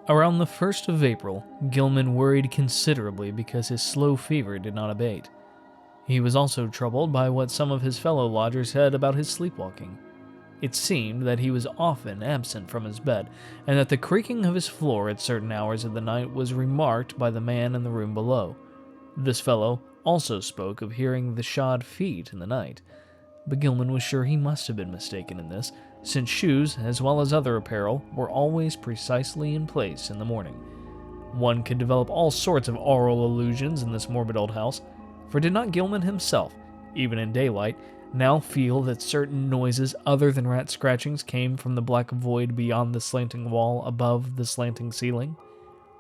Around the 1st of April, Gilman worried considerably because his slow fever did not abate. He was also troubled by what some of his fellow lodgers said about his sleepwalking. It seemed that he was often absent from his bed, and that the creaking of his floor at certain hours of the night was remarked by the man in the room below. This fellow also spoke of hearing the shod feet in the night, but Gilman was sure he must have been mistaken in this, since shoes, as well as other apparel, were always precisely in place in the morning. One could develop all sorts of aural illusions in this morbid old house, for did not Gilman himself, even in daylight, now feel that certain noises other than rat scratchings came from the black void beyond the slanting wall above the slanting ceiling?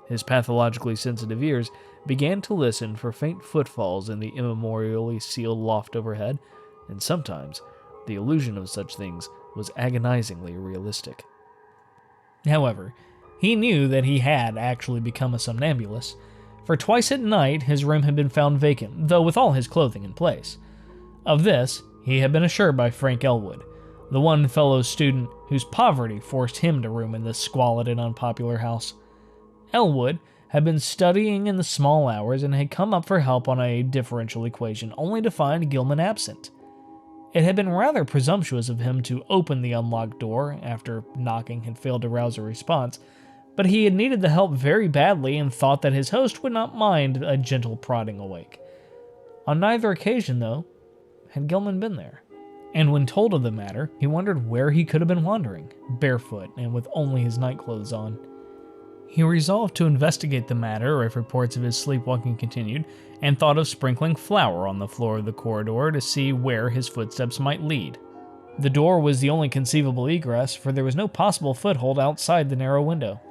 His pathologically sensitive ears began to listen for faint footfalls in the immemorially sealed loft overhead, and sometimes the illusion of such things was agonizingly realistic. However, he knew that he had actually become a somnambulist, for twice at night his room had been found vacant, though with all his clothing in place. Of this, he had been assured by Frank Elwood, the one fellow student whose poverty forced him to room in this squalid and unpopular house. Elwood had been studying in the small hours and had come up for help on a differential equation, only to find Gilman absent. It had been rather presumptuous of him to open the unlocked door after knocking had failed to rouse a response, but he had needed the help very badly and thought that his host would not mind a gentle prodding awake. On neither occasion, though, had Gilman been there, and when told of the matter, he wondered where he could have been wandering, barefoot and with only his nightclothes on. He resolved to investigate the matter if reports of his sleepwalking continued, and thought of sprinkling flour on the floor of the corridor to see where his footsteps might lead. The door was the only conceivable egress, for there was no possible foothold outside the narrow window.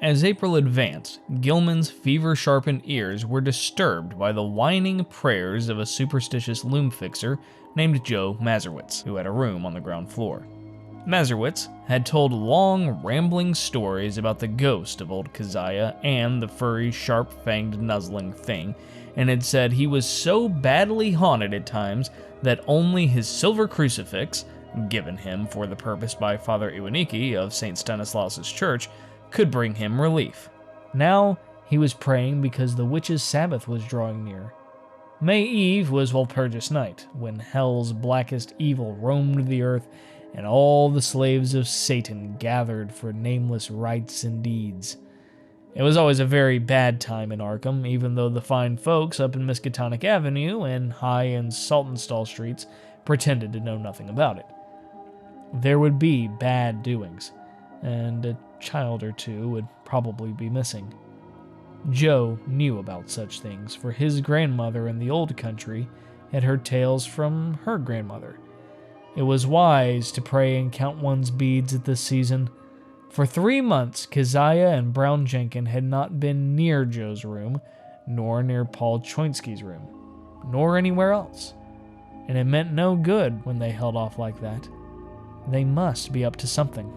As April advanced, Gilman's fever-sharpened ears were disturbed by the whining prayers of a superstitious loom fixer named Joe Mazurewicz, who had a room on the ground floor. Mazurewicz had told long, rambling stories about the ghost of old Keziah and the furry, sharp-fanged, nuzzling thing, and had said he was so badly haunted at times that only his silver crucifix, given him for the purpose by Father Iwaniki of St. Stanislaus's Church, could bring him relief. Now he was praying because the witch's Sabbath was drawing near. May Eve was Walpurgis Night, when hell's blackest evil roamed the earth, and all the slaves of Satan gathered for nameless rites and deeds. It was always a very bad time in Arkham, even though the fine folks up in Miskatonic Avenue and high in Saltonstall streets pretended to know nothing about it. There would be bad doings, and a child or two would probably be missing. Joe knew about such things, for his grandmother in the old country had heard tales from her grandmother. It was wise to pray and count one's beads at this season. For 3 months, Keziah and Brown Jenkins had not been near Joe's room, nor near Paul Choinsky's room, nor anywhere else. And it meant no good when they held off like that. They must be up to something.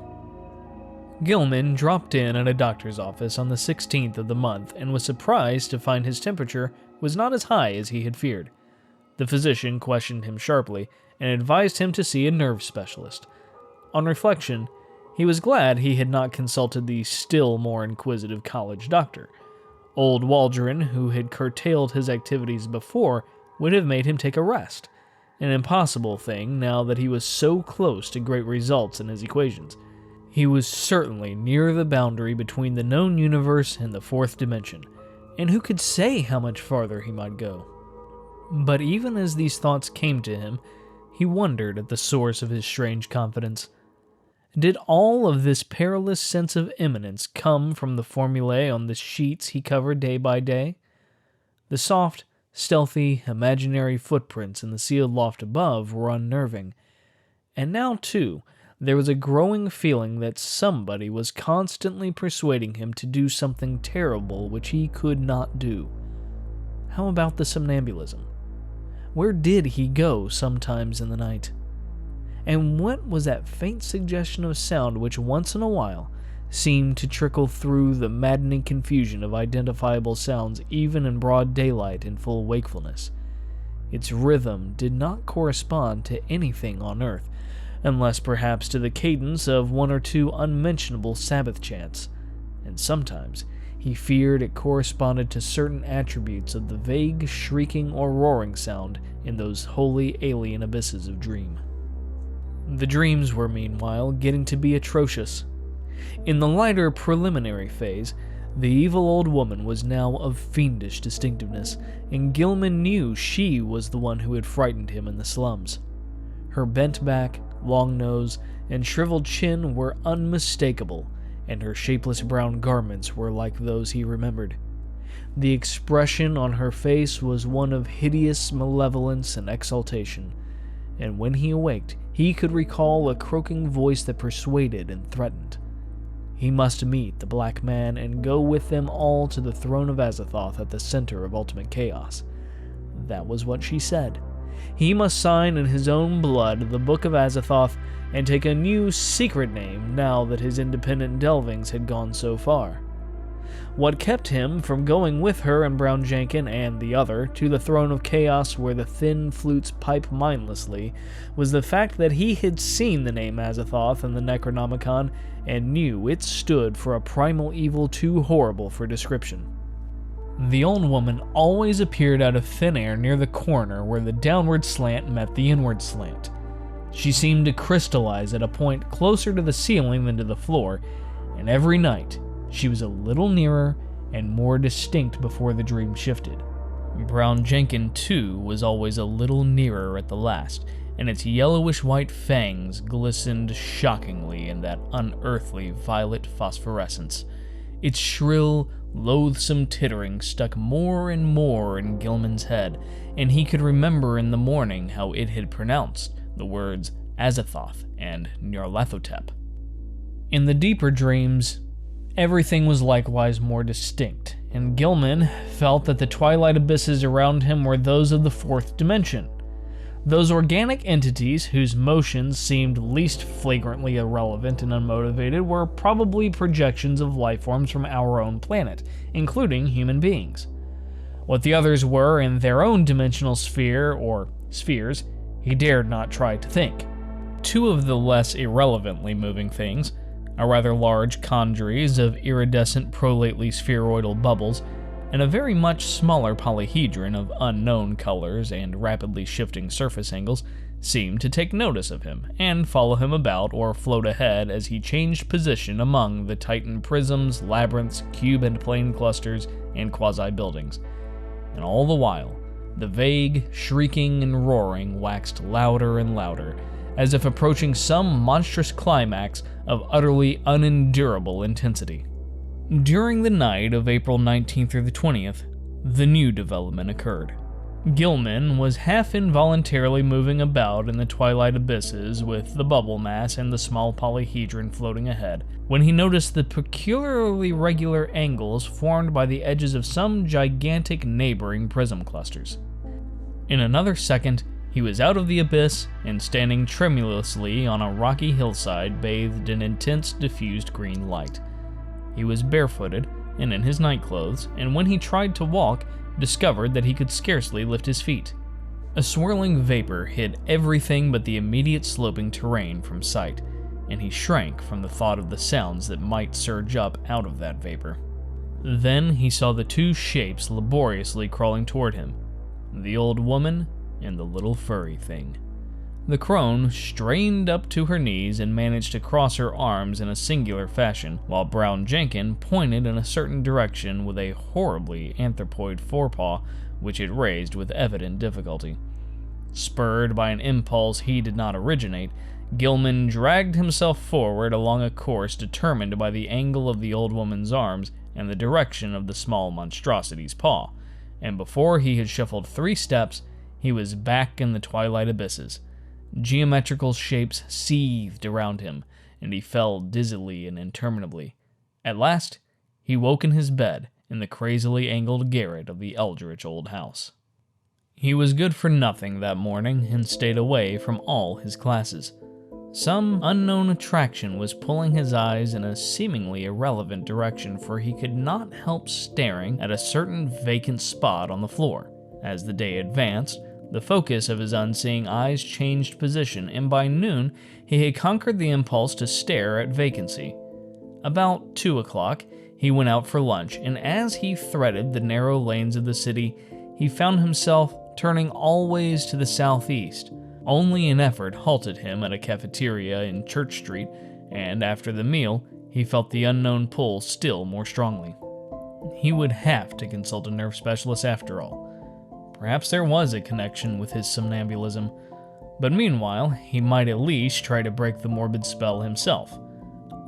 Gilman dropped in at a doctor's office on the 16th of the month and was surprised to find his temperature was not as high as he had feared. The physician questioned him sharply and advised him to see a nerve specialist. On reflection, he was glad he had not consulted the still more inquisitive college doctor. Old Waldron, who had curtailed his activities before, would have made him take a rest, an impossible thing now that he was so close to great results in his equations. He was certainly near the boundary between the known universe and the fourth dimension, and who could say how much farther he might go? But even as these thoughts came to him, he wondered at the source of his strange confidence. Did all of this perilous sense of imminence come from the formulae on the sheets he covered day by day? The soft, stealthy, imaginary footprints in the sealed loft above were unnerving. And now, too, there was a growing feeling that somebody was constantly persuading him to do something terrible which he could not do. How about the somnambulism? Where did he go sometimes in the night? And what was that faint suggestion of sound which once in a while seemed to trickle through the maddening confusion of identifiable sounds even in broad daylight in full wakefulness? Its rhythm did not correspond to anything on earth, unless perhaps to the cadence of one or two unmentionable Sabbath chants, and sometimes he feared it corresponded to certain attributes of the vague shrieking or roaring sound in those wholly alien abysses of dream. The dreams were meanwhile getting to be atrocious. In the lighter preliminary phase, the evil old woman was now of fiendish distinctiveness, and Gilman knew she was the one who had frightened him in the slums. Her bent back, long nose, and shriveled chin were unmistakable, and her shapeless brown garments were like those he remembered. The expression on her face was one of hideous malevolence and exultation, and when he awaked, he could recall a croaking voice that persuaded and threatened. He must meet the Black Man and go with them all to the throne of Azathoth at the center of ultimate chaos. That was what she said. He must sign in his own blood the Book of Azathoth and take a new secret name now that his independent delvings had gone so far. What kept him from going with her and Brown Jenkin and the other to the throne of chaos where the thin flutes pipe mindlessly was the fact that he had seen the name Azathoth in the Necronomicon and knew it stood for a primal evil too horrible for description. The old woman always appeared out of thin air near the corner where the downward slant met the inward slant. She seemed to crystallize at a point closer to the ceiling than to the floor, and every night she was a little nearer and more distinct before the dream shifted. Brown Jenkin, too, was always a little nearer at the last, and its yellowish-white fangs glistened shockingly in that unearthly violet phosphorescence. Its shrill, loathsome tittering stuck more and more in Gilman's head, and he could remember in the morning how it had pronounced the words Azathoth and Nyarlathotep. In the deeper dreams, everything was likewise more distinct, and Gilman felt that the twilight abysses around him were those of the fourth dimension. Those organic entities whose motions seemed least flagrantly irrelevant and unmotivated were probably projections of life forms from our own planet, including human beings. What the others were in their own dimensional sphere, or spheres, he dared not try to think. Two of the less irrelevantly moving things, a rather large congeries of iridescent prolately spheroidal bubbles, and a very much smaller polyhedron of unknown colors and rapidly shifting surface angles, seemed to take notice of him and follow him about or float ahead as he changed position among the Titan prisms, labyrinths, cube and plane clusters, and quasi-buildings. And all the while, the vague, shrieking and roaring waxed louder and louder, as if approaching some monstrous climax of utterly unendurable intensity. During the night of April 19th through the 20th, the new development occurred. Gilman was half involuntarily moving about in the twilight abysses with the bubble mass and the small polyhedron floating ahead, when he noticed the peculiarly regular angles formed by the edges of some gigantic neighboring prism clusters. In another second, he was out of the abyss and standing tremulously on a rocky hillside bathed in intense diffused green light. He was barefooted and in his nightclothes, and when he tried to walk, discovered that he could scarcely lift his feet. A swirling vapor hid everything but the immediate sloping terrain from sight, and he shrank from the thought of the sounds that might surge up out of that vapor. Then he saw the two shapes laboriously crawling toward him, the old woman and the little furry thing. The crone strained up to her knees and managed to cross her arms in a singular fashion, while Brown Jenkin pointed in a certain direction with a horribly anthropoid forepaw, which it raised with evident difficulty. Spurred by an impulse he did not originate, Gilman dragged himself forward along a course determined by the angle of the old woman's arms and the direction of the small monstrosity's paw, and before he had shuffled 3 steps, he was back in the twilight abysses. Geometrical shapes seethed around him, and he fell dizzily and interminably. At last, he woke in his bed in the crazily angled garret of the eldritch old house. He was good for nothing that morning and stayed away from all his classes. Some unknown attraction was pulling his eyes in a seemingly irrelevant direction, for he could not help staring at a certain vacant spot on the floor. As the day advanced, the focus of his unseeing eyes changed position, and by noon he had conquered the impulse to stare at vacancy. About 2 o'clock, He went out for lunch, and as he threaded the narrow lanes of the city, he found himself turning always to the southeast. Only an effort halted him at a cafeteria in Church Street, and after the meal, he felt the unknown pull still more strongly. He would have to consult a nerve specialist after all. Perhaps there was a connection with his somnambulism, but meanwhile, he might at least try to break the morbid spell himself.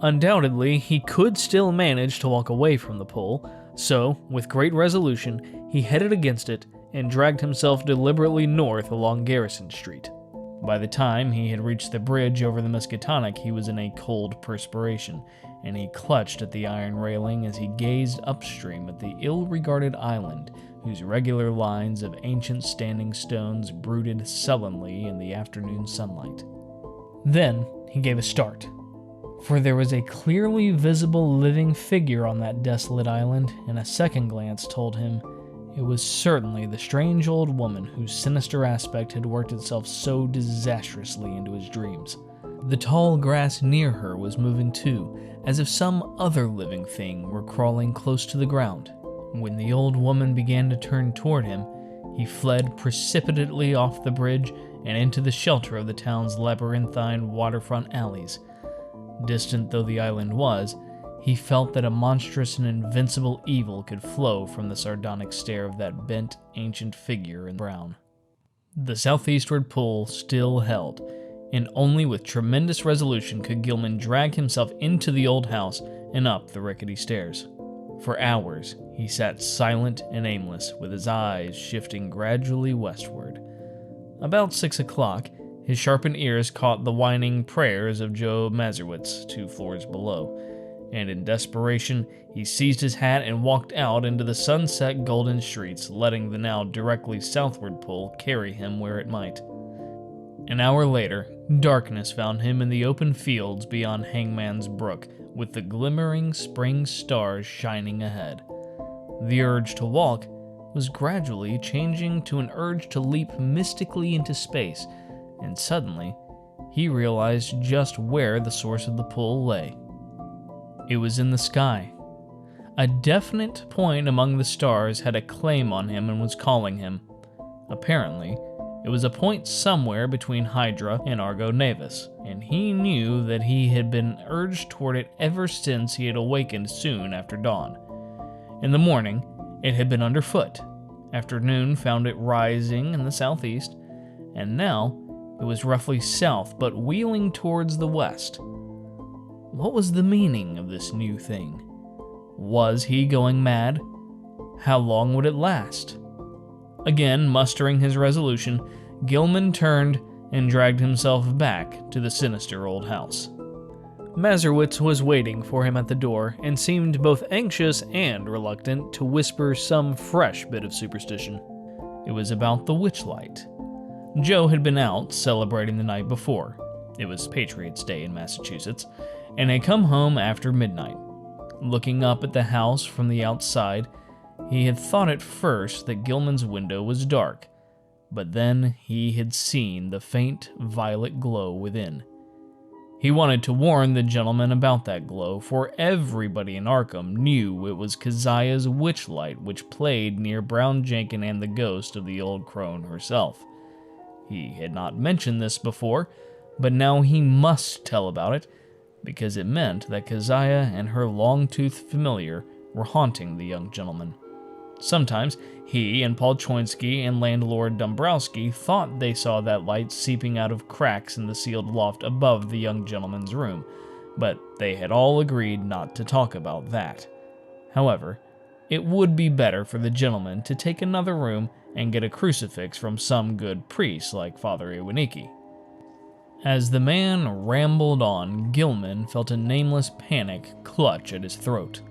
Undoubtedly, he could still manage to walk away from the pull, so, with great resolution, he headed against it and dragged himself deliberately north along Garrison Street. By the time he had reached the bridge over the Miskatonic, he was in a cold perspiration, and he clutched at the iron railing as he gazed upstream at the ill-regarded island, whose regular lines of ancient standing stones brooded sullenly in the afternoon sunlight. Then he gave a start, for there was a clearly visible living figure on that desolate island, and a second glance told him it was certainly the strange old woman whose sinister aspect had worked itself so disastrously into his dreams. The tall grass near her was moving too, as if some other living thing were crawling close to the ground. When the old woman began to turn toward him, he fled precipitately off the bridge and into the shelter of the town's labyrinthine waterfront alleys. Distant though the island was, he felt that a monstrous and invincible evil could flow from the sardonic stare of that bent, ancient figure in brown. The southeastward pull still held, and only with tremendous resolution could Gilman drag himself into the old house and up the rickety stairs. For hours, he sat silent and aimless, with his eyes shifting gradually westward. About 6 o'clock, his sharpened ears caught the whining prayers of Joe Mazurewicz 2 floors below, and in desperation, he seized his hat and walked out into the sunset golden streets, letting the now directly southward pull carry him where it might. An hour later, darkness found him in the open fields beyond Hangman's Brook, with the glimmering spring stars shining ahead. The urge to walk was gradually changing to an urge to leap mystically into space, and suddenly, he realized just where the source of the pull lay. It was in the sky. A definite point among the stars had a claim on him and was calling him. Apparently, it was a point somewhere between Hydra and Argo Navis, and he knew that he had been urged toward it ever since he had awakened soon after dawn. In the morning, it had been underfoot. Afternoon found it rising in the southeast, and now it was roughly south but wheeling towards the west. What was the meaning of this new thing? Was he going mad? How long would it last? Again, mustering his resolution, Gilman turned and dragged himself back to the sinister old house. Mazurewicz was waiting for him at the door and seemed both anxious and reluctant to whisper some fresh bit of superstition. It was about the witchlight. Joe had been out celebrating the night before. It was Patriots' Day in Massachusetts, and had come home after midnight. Looking up at the house from the outside, he had thought at first that Gilman's window was dark, but then he had seen the faint violet glow within. He wanted to warn the gentleman about that glow, for everybody in Arkham knew it was Keziah's witchlight which played near Brown Jenkin and the ghost of the old crone herself. He had not mentioned this before, but now he must tell about it, because it meant that Keziah and her long-toothed familiar were haunting the young gentleman. Sometimes he and Paul Choinsky and landlord Dombrowski thought they saw that light seeping out of cracks in the sealed loft above the young gentleman's room, but they had all agreed not to talk about that. However, it would be better for the gentleman to take another room and get a crucifix from some good priest like Father Iwaniki. As the man rambled on, Gilman felt a nameless panic clutch at his throat.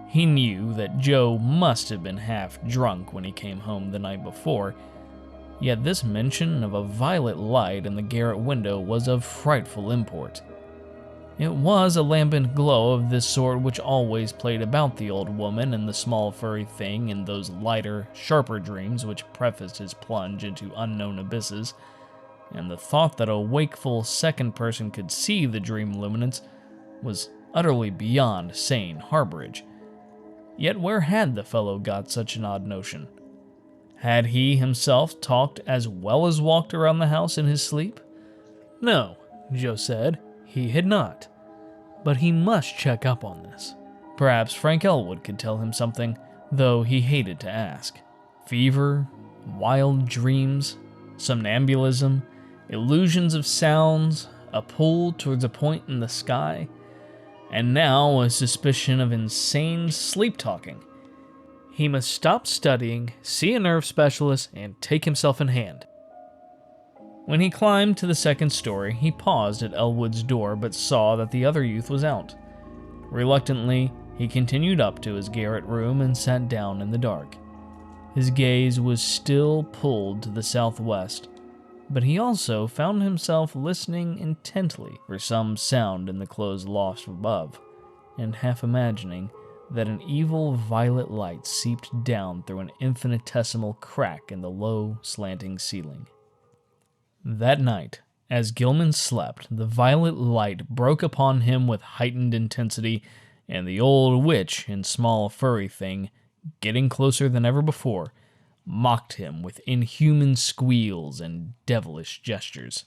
He knew that Joe must have been half drunk when he came home the night before, yet this mention of a violet light in the garret window was of frightful import. It was a lambent glow of this sort which always played about the old woman and the small furry thing in those lighter, sharper dreams which prefaced his plunge into unknown abysses, and the thought that a wakeful second person could see the dream luminance was utterly beyond sane harborage. Yet where had the fellow got such an odd notion? Had he himself talked as well as walked around the house in his sleep? No, Joe said, he had not. But he must check up on this. Perhaps Frank Elwood could tell him something, though he hated to ask. Fever, wild dreams, somnambulism, illusions of sounds, a pull towards a point in the sky, and now a suspicion of insane sleep-talking. He must stop studying, see a nerve specialist, and take himself in hand. When he climbed to the second story, he paused at Elwood's door but saw that the other youth was out. Reluctantly, he continued up to his garret room and sat down in the dark. His gaze was still pulled to the southwest, but he also found himself listening intently for some sound in the closed loft above, and half imagining that an evil violet light seeped down through an infinitesimal crack in the low, slanting ceiling. That night, as Gilman slept, the violet light broke upon him with heightened intensity, and the old witch in small furry thing, getting closer than ever before, mocked him with inhuman squeals and devilish gestures.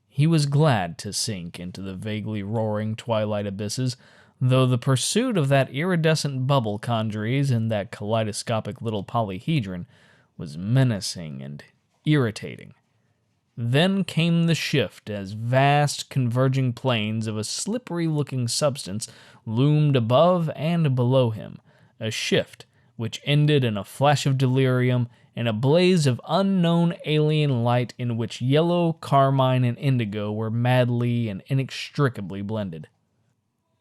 He was glad to sink into the vaguely roaring twilight abysses, though the pursuit of that iridescent bubble congeries in that kaleidoscopic little polyhedron was menacing and irritating. Then came the shift as vast converging planes of a slippery-looking substance loomed above and below him, a shift which ended in a flash of delirium and a blaze of unknown alien light in which yellow, carmine, and indigo were madly and inextricably blended.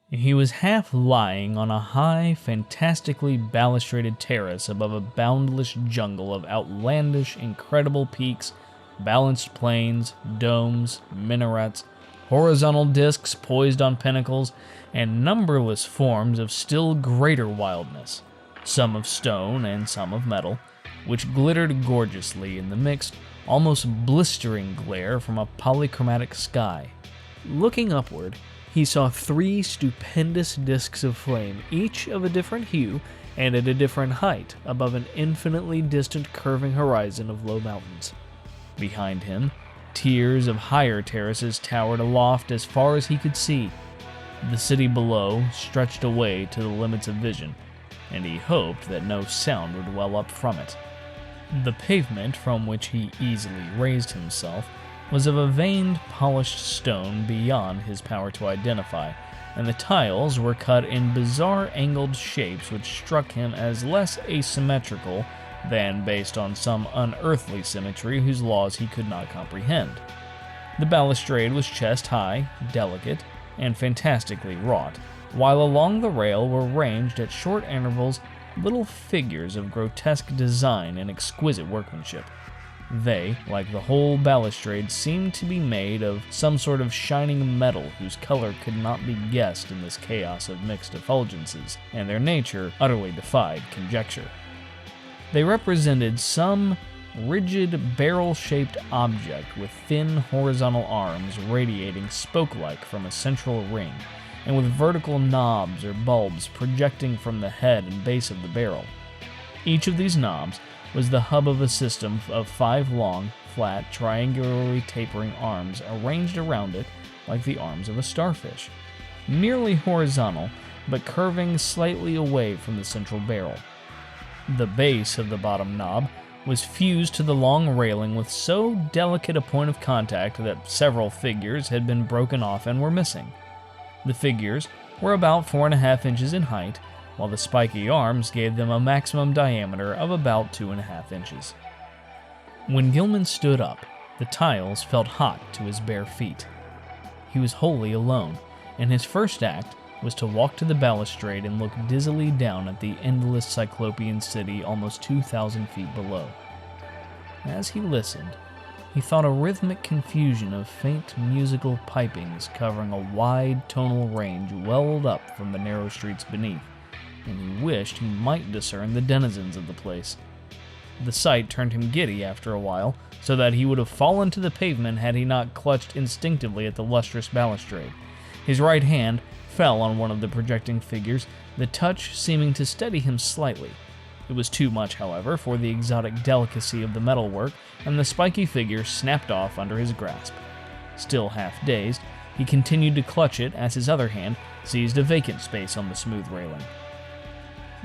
He was half lying on a high, fantastically balustraded terrace above a boundless jungle of outlandish, incredible peaks, balanced plains, domes, minarets, horizontal discs poised on pinnacles, and numberless forms of still greater wildness, some of stone and some of metal, which glittered gorgeously in the mixed, almost blistering glare from a polychromatic sky. Looking upward, he saw 3 stupendous discs of flame, each of a different hue and at a different height, above an infinitely distant curving horizon of low mountains. Behind him, tiers of higher terraces towered aloft as far as he could see. The city below stretched away to the limits of vision, and he hoped that no sound would well up from it. The pavement from which he easily raised himself was of a veined, polished stone beyond his power to identify, and the tiles were cut in bizarre angled shapes which struck him as less asymmetrical than based on some unearthly symmetry whose laws he could not comprehend. The balustrade was chest-high, delicate, and fantastically wrought, while along the rail were ranged at short intervals little figures of grotesque design and exquisite workmanship. They, like the whole balustrade, seemed to be made of some sort of shining metal whose color could not be guessed in this chaos of mixed effulgences, and their nature utterly defied conjecture. They represented some rigid, barrel-shaped object with thin horizontal arms radiating spoke-like from a central ring, and with vertical knobs or bulbs projecting from the head and base of the barrel. Each of these knobs was the hub of a system of 5 long, flat, triangularly tapering arms arranged around it like the arms of a starfish, nearly horizontal, but curving slightly away from the central barrel. The base of the bottom knob was fused to the long railing with so delicate a point of contact that several figures had been broken off and were missing. The figures were about 4.5 inches in height, while the spiky arms gave them a maximum diameter of about 2.5 inches. When Gilman stood up, the tiles felt hot to his bare feet. He was wholly alone, and his first act was to walk to the balustrade and look dizzily down at the endless cyclopean city almost 2,000 feet below. As he listened, he thought a rhythmic confusion of faint musical pipings covering a wide tonal range welled up from the narrow streets beneath, and he wished he might discern the denizens of the place. The sight turned him giddy after a while, so that he would have fallen to the pavement had he not clutched instinctively at the lustrous balustrade. His right hand fell on one of the projecting figures, the touch seeming to steady him slightly. It was too much, however, for the exotic delicacy of the metalwork, and the spiky figure snapped off under his grasp. Still half dazed, he continued to clutch it as his other hand seized a vacant space on the smooth railing.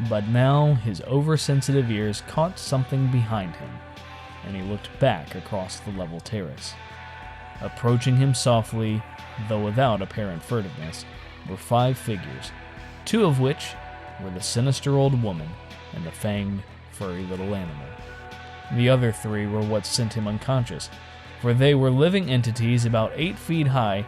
But now his oversensitive ears caught something behind him, and he looked back across the level terrace. Approaching him softly, though without apparent furtiveness, were 5 figures, 2 of which were the sinister old woman and the fanged, furry little animal. The other 3 were what sent him unconscious, for they were living entities about 8 feet high,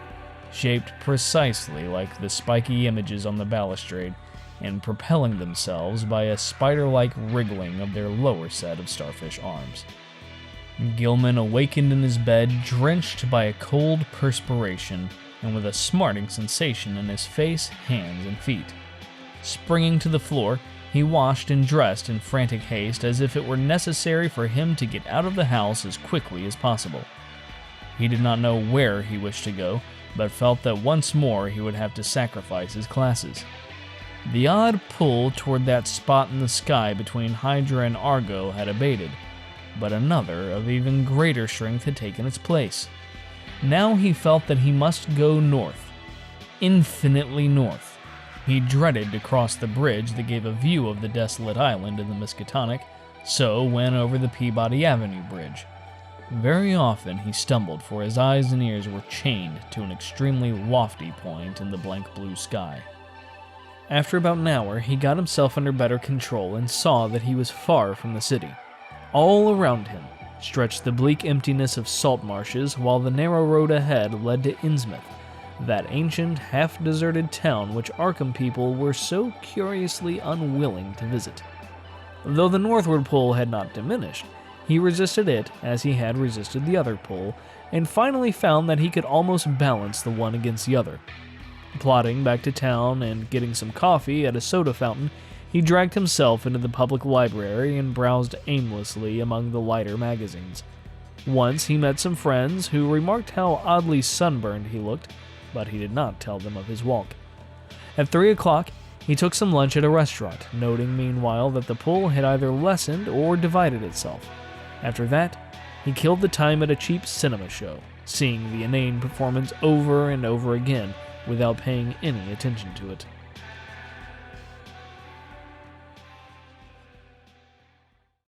shaped precisely like the spiky images on the balustrade, and propelling themselves by a spider-like wriggling of their lower set of starfish arms. Gilman awakened in his bed, drenched by a cold perspiration, and with a smarting sensation in his face, hands, and feet. Springing to the floor, he washed and dressed in frantic haste as if it were necessary for him to get out of the house as quickly as possible. He did not know where he wished to go, but felt that once more he would have to sacrifice his classes. The odd pull toward that spot in the sky between Hydra and Argo had abated, but another of even greater strength had taken its place. Now he felt that he must go north, infinitely north. He dreaded to cross the bridge that gave a view of the desolate island in the Miskatonic, so went over the Peabody Avenue Bridge. Very often he stumbled, for his eyes and ears were chained to an extremely lofty point in the blank blue sky. After about an hour, he got himself under better control and saw that he was far from the city. All around him stretched the bleak emptiness of salt marshes, while the narrow road ahead led to Innsmouth, that ancient, half-deserted town which Arkham people were so curiously unwilling to visit. Though the northward pull had not diminished, he resisted it as he had resisted the other pull, and finally found that he could almost balance the one against the other. Plodding back to town and getting some coffee at a soda fountain, he dragged himself into the public library and browsed aimlessly among the lighter magazines. Once he met some friends who remarked how oddly sunburned he looked, but he did not tell them of his walk. At 3 o'clock, he took some lunch at a restaurant, noting meanwhile that the pull had either lessened or divided itself. After that, he killed the time at a cheap cinema show, seeing the inane performance over and over again without paying any attention to it.